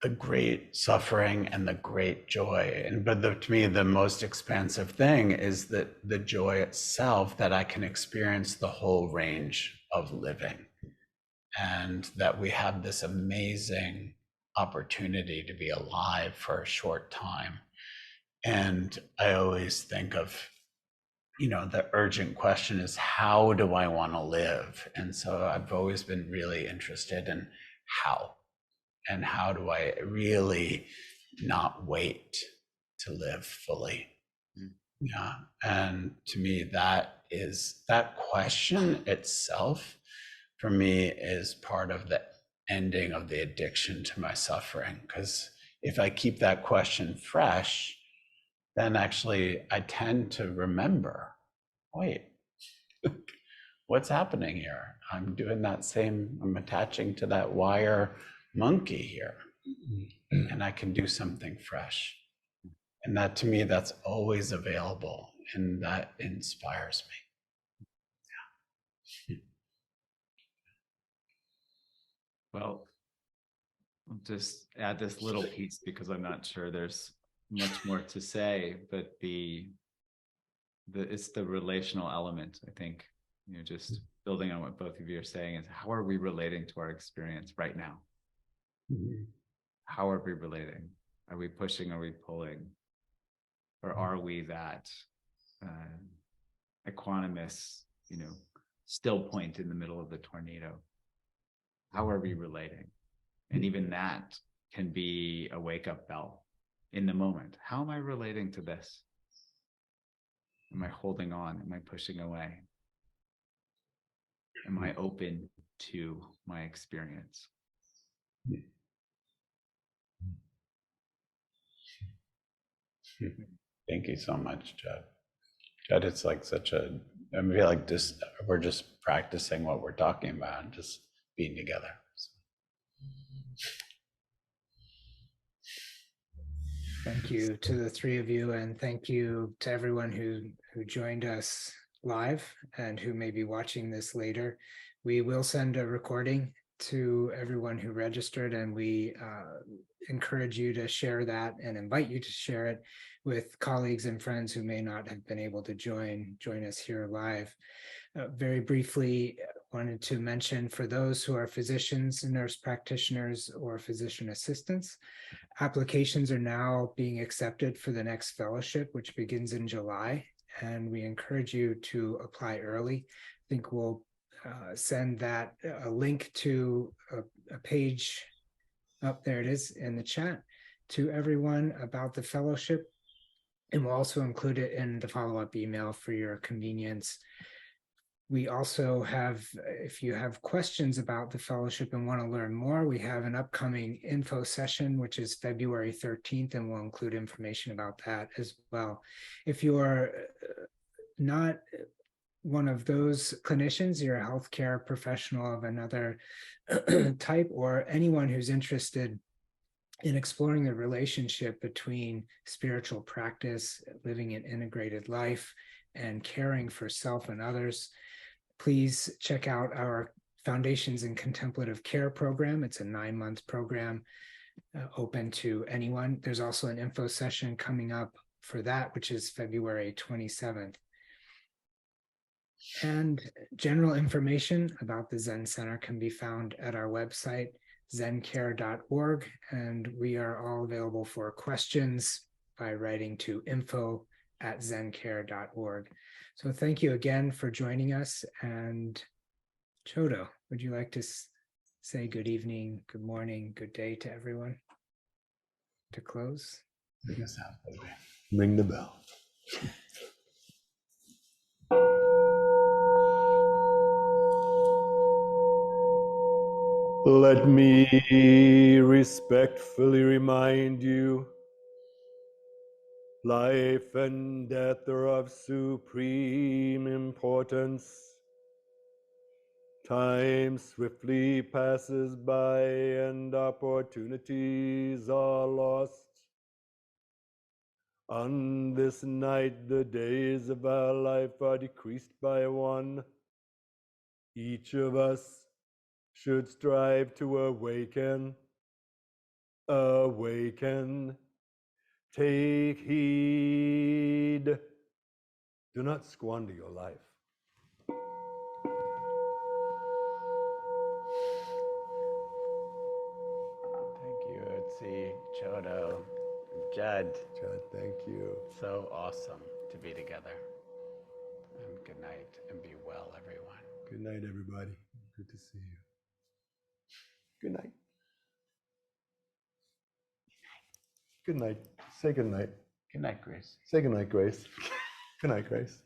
the great suffering and the great joy. But to me, the most expansive thing is that the joy itself, that I can experience the whole range of living, and that we have this amazing opportunity to be alive for a short time. And I always think of, the urgent question is, how do I want to live? And so I've always been really interested in how, and how do I really not wait to live fully? Yeah. And to me, that question itself, for me, is part of the ending of the addiction to my suffering. Because if I keep that question fresh, then actually I tend to remember, wait, what's happening here? I'm attaching to that wire monkey here, and I can do something fresh. And that, to me, that's always available, and that inspires me. Yeah. Well, I'll just add this little piece because I'm not sure there's much more to say, but it's the relational element. I think, just building on what both of you are saying, is how are we relating to our experience right now? Mhm. How are we relating? Are we pushing? Are we pulling? Or are we that equanimous, still point in the middle of the tornado? How are we relating? And even that can be a wake-up bell in the moment. How am I relating to this? Am I holding on? Am I pushing away? Am I open to my experience? Thank you so much, Judd. Judd, it's like I feel like we're just practicing what we're talking about and just being together. Thank you to the three of you, and thank you to everyone who joined us live and who may be watching this later. We will send a recording to everyone who registered, and we encourage you to share that and invite you to share it with colleagues and friends who may not have been able to join us here live. Very briefly, wanted to mention, for those who are physicians, nurse practitioners, or physician assistants, applications are now being accepted for the next fellowship, which begins in July, and we encourage you to apply early. I think we'll send that a link to a page up there. It is in the chat to everyone about the fellowship, and we'll also include it in the follow-up email for your convenience. We also have, if you have questions about the fellowship and want to learn more, we have an upcoming info session, which is February 13th, and we'll include information about that as well. If you are not one of those clinicians, you're a healthcare professional of another type, or anyone who's interested in exploring the relationship between spiritual practice, living an integrated life, and caring for self and others, please check out our Foundations in Contemplative Care program. It's a 9-month program open to anyone. There's also an info session coming up for that, which is February 27th. And general information about the Zen Center can be found at our website, zencare.org, and we are all available for questions by writing to info@zencare.org. So thank you again for joining us. And Chodo, would you like to say good evening, good morning, good day to everyone to close? Ring the bell. Let me respectfully remind you, life and death are of supreme importance. Time swiftly passes by and opportunities are lost. On this night, the days of our life are decreased by one. Each of us should strive to awaken awaken, take heed. Do not squander your life. Thank you, Utsi, Chodo, Judd. Judd, thank you. So awesome to be together. And good night and be well, everyone. Good night, everybody. Good to see you. Good night. Good night. Say good night. Good night, Grace. Say good night, Grace. Good night, Grace.